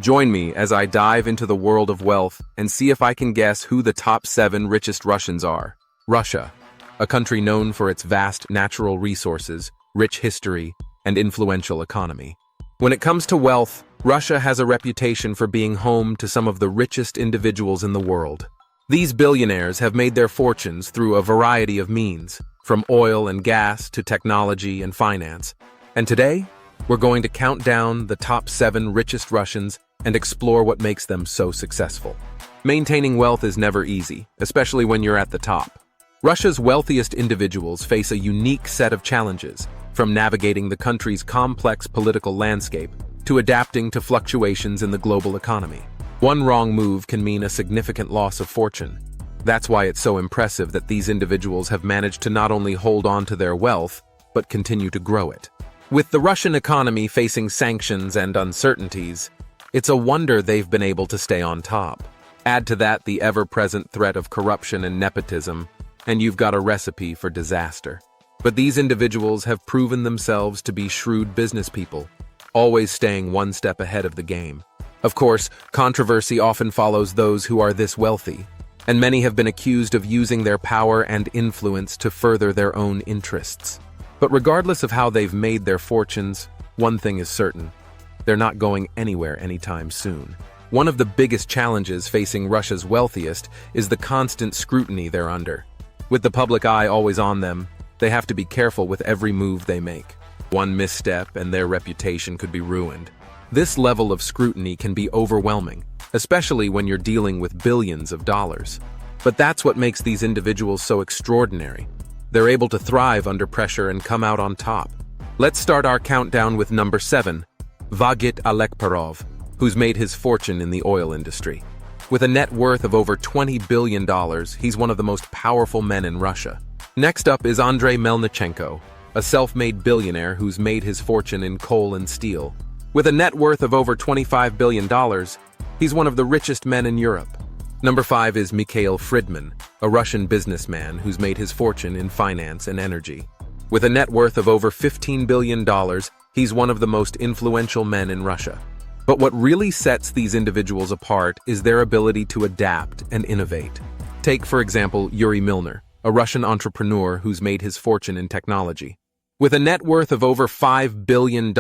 Join me as I dive into the world of wealth and see if I can guess who the top 7 richest Russians are. Russia, a country known for its vast natural resources, rich history, and influential economy. When it comes to wealth, Russia has a reputation for being home to some of the richest individuals in the world. These billionaires have made their fortunes through a variety of means, from oil and gas to technology and finance. And today, we're going to count down the top 7 richest Russians and explore what makes them so successful. Maintaining wealth is never easy, especially when you're at the top. Russia's wealthiest individuals face a unique set of challenges, from navigating the country's complex political landscape to adapting to fluctuations in the global economy. One wrong move can mean a significant loss of fortune. That's why it's so impressive that these individuals have managed to not only hold on to their wealth, but continue to grow it. With the Russian economy facing sanctions and uncertainties, it's a wonder they've been able to stay on top. Add to that the ever-present threat of corruption and nepotism, and you've got a recipe for disaster. But these individuals have proven themselves to be shrewd business people, always staying one step ahead of the game. Of course, controversy often follows those who are this wealthy, and many have been accused of using their power and influence to further their own interests. But regardless of how they've made their fortunes, one thing is certain: they're not going anywhere anytime soon. One of the biggest challenges facing Russia's wealthiest is the constant scrutiny they're under. With the public eye always on them, they have to be careful with every move they make. One misstep and their reputation could be ruined. This level of scrutiny can be overwhelming, especially when you're dealing with billions of dollars. But that's what makes these individuals so extraordinary. They're able to thrive under pressure and come out on top. Let's start our countdown with number 7, Vagit Alekperov, who's made his fortune in the oil industry. With a net worth of over $20 billion, he's one of the most powerful men in Russia. Next up is Andrei Melnichenko, a self-made billionaire who's made his fortune in coal and steel. With a net worth of over $25 billion, he's one of the richest men in Europe. Number 5 is Mikhail Fridman, a Russian businessman who's made his fortune in finance and energy. With a net worth of over $15 billion, he's one of the most influential men in Russia. But what really sets these individuals apart is their ability to adapt and innovate. Take, for example, Yuri Milner, a Russian entrepreneur who's made his fortune in technology. With a net worth of over $5 billion,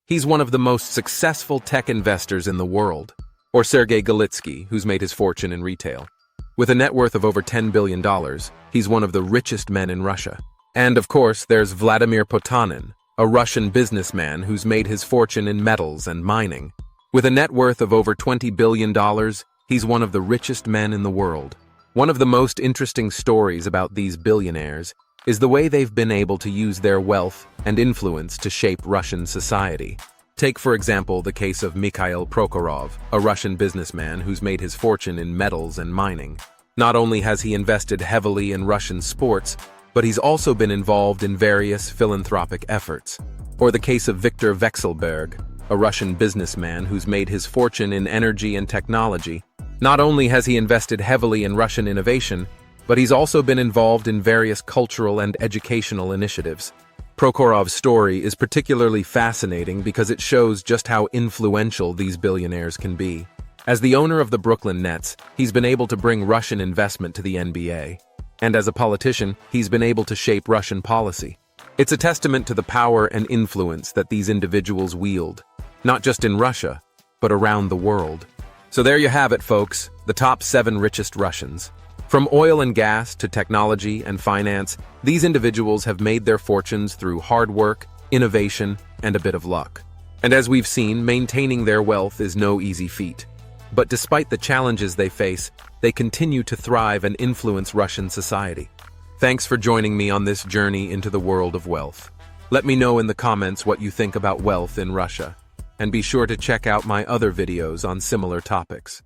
he's one of the most successful tech investors in the world. Or Sergei Galitsky, who's made his fortune in retail. With a net worth of over $10 billion, he's one of the richest men in Russia. And of course, there's Vladimir Potanin, a Russian businessman who's made his fortune in metals and mining. With a net worth of over $20 billion, he's one of the richest men in the world. One of the most interesting stories about these billionaires is the way they've been able to use their wealth and influence to shape Russian society. Take, for example, the case of Mikhail Prokhorov, a Russian businessman who's made his fortune in metals and mining. Not only has he invested heavily in Russian sports, but he's also been involved in various philanthropic efforts. Or the case of Viktor Vekselberg, a Russian businessman who's made his fortune in energy and technology. Not only has he invested heavily in Russian innovation, but he's also been involved in various cultural and educational initiatives. Prokhorov's story is particularly fascinating because it shows just how influential these billionaires can be. As the owner of the Brooklyn Nets, he's been able to bring Russian investment to the NBA. And as a politician, he's been able to shape Russian policy. It's a testament to the power and influence that these individuals wield, not just in Russia, but around the world. So there you have it, folks, the top 7 richest Russians. From oil and gas to technology and finance, these individuals have made their fortunes through hard work, innovation, and a bit of luck. And as we've seen, maintaining their wealth is no easy feat. But despite the challenges they face, they continue to thrive and influence Russian society. Thanks for joining me on this journey into the world of wealth. Let me know in the comments what you think about wealth in Russia. And be sure to check out my other videos on similar topics.